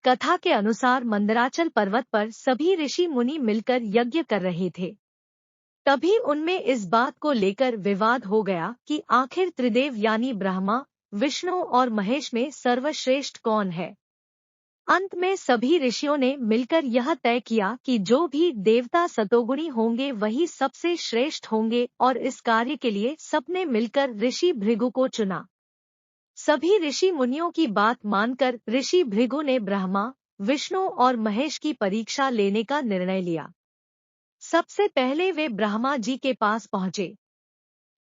कथा के अनुसार मंदराचल पर्वत पर सभी ऋषि मुनि मिलकर यज्ञ कर रहे थे। तभी उनमें इस बात को लेकर विवाद हो गया कि आखिर त्रिदेव यानी ब्रह्मा, विष्णु और महेश में सर्वश्रेष्ठ कौन है। अंत में सभी ऋषियों ने मिलकर यह तय किया कि जो भी देवता सतोगुणी होंगे वही सबसे श्रेष्ठ होंगे और इस कार्य के लिए सबने मिलकर ऋषि भृगु को चुना। सभी ऋषि मुनियों की बात मानकर ऋषि भृगु ने ब्रह्मा, विष्णु और महेश की परीक्षा लेने का निर्णय लिया। सबसे पहले वे ब्रह्मा जी के पास पहुंचे।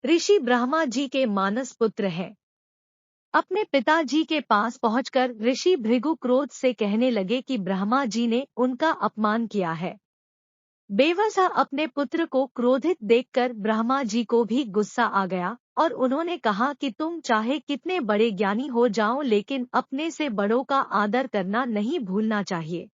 ऋषि ब्रह्मा जी के मानस पुत्र हैं। अपने पिताजी के पास पहुंचकर ऋषि भृगु क्रोध से कहने लगे कि ब्रह्मा जी ने उनका अपमान किया है। बेवजह अपने पुत्र को क्रोधित देखकर ब्रह्मा जी को भी गुस्सा आ गया और उन्होंने कहा कि तुम चाहे कितने बड़े ज्ञानी हो जाओ लेकिन अपने से बड़ों का आदर करना नहीं भूलना चाहिए।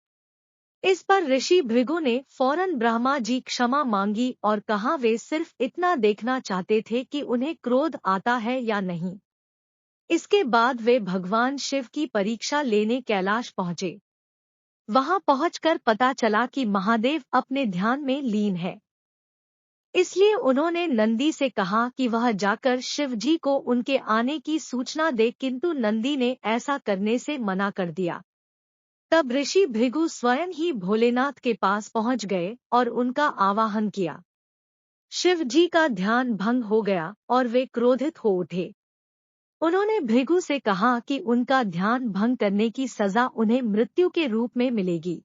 इस पर ऋषि भृगु ने फौरन ब्रह्मा जी क्षमा मांगी और कहा वे सिर्फ इतना देखना चाहते थे कि उन्हें क्रोध आता है या नहीं। इसके बाद वे भगवान शिव की परीक्षा लेने कैलाश पहुंचे। वहां पहुंचकर पता चला कि महादेव अपने ध्यान में लीन है। इसलिए उन्होंने नंदी से कहा कि वह जाकर शिव जी को उनके आने की सूचना दे, किंतु नंदी ने ऐसा करने से मना कर दिया। तब ऋषि भृगु स्वयं ही भोलेनाथ के पास पहुंच गए और उनका आवाहन किया। शिव जी का ध्यान भंग हो गया और वे क्रोधित हो उठे। उन्होंने भृगु से कहा कि उनका ध्यान भंग करने की सजा उन्हें मृत्यु के रूप में मिलेगी।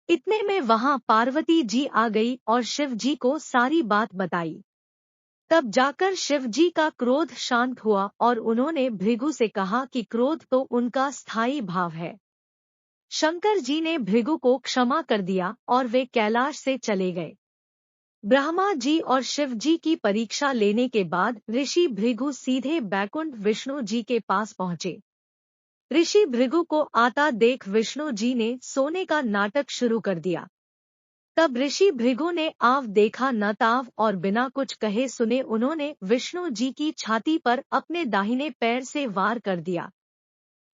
इतने में वहां पार्वती जी आ गई और शिव जी को सारी बात बताई। तब जाकर शिव जी का क्रोध शांत हुआ और उन्होंने भृगु से कहा कि क्रोध तो उनका स्थायी भाव है। शंकर जी ने भृगु को क्षमा कर दिया और वे कैलाश से चले गए। ब्रह्मा जी और शिव जी की परीक्षा लेने के बाद ऋषि भृगु सीधे बैकुंठ विष्णु जी के पास पहुंचे। ऋषि भृगु को आता देख विष्णु जी ने सोने का नाटक शुरू कर दिया। तब ऋषि भृगु ने आव देखा न ताव और बिना कुछ कहे सुने उन्होंने विष्णु जी की छाती पर अपने दाहिने पैर से वार कर दिया।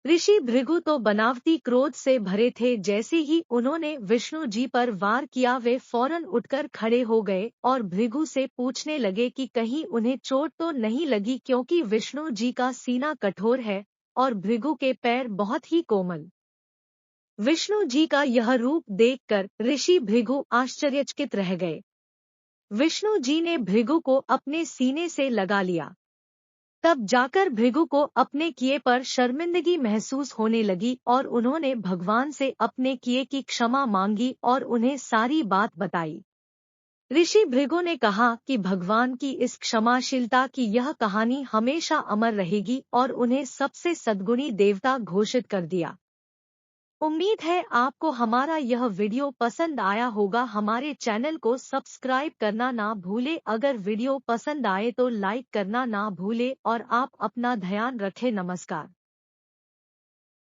ऋषि भृगु तो बनावटी क्रोध से भरे थे। जैसे ही उन्होंने विष्णु जी पर वार किया वे फौरन उठकर खड़े हो गए और भृगु से पूछने लगे कि कहीं उन्हें चोट तो नहीं लगी, क्योंकि विष्णु जी का सीना कठोर है और भृगु के पैर बहुत ही कोमल। विष्णु जी का यह रूप देखकर ऋषि भृगु आश्चर्यचकित रह गए। विष्णु जी ने भृगु को अपने सीने से लगा लिया। तब जाकर भृगु को अपने किए पर शर्मिंदगी महसूस होने लगी और उन्होंने भगवान से अपने किए की क्षमा मांगी और उन्हें सारी बात बताई। ऋषि भृगु ने कहा कि भगवान की इस क्षमाशीलता की यह कहानी हमेशा अमर रहेगी और उन्हें सबसे सद्गुणी देवता घोषित कर दिया। उम्मीद है आपको हमारा यह वीडियो पसंद आया होगा। हमारे चैनल को सब्सक्राइब करना ना भूले। अगर वीडियो पसंद आए तो लाइक करना ना भूले और आप अपना ध्यान रखें। नमस्कार।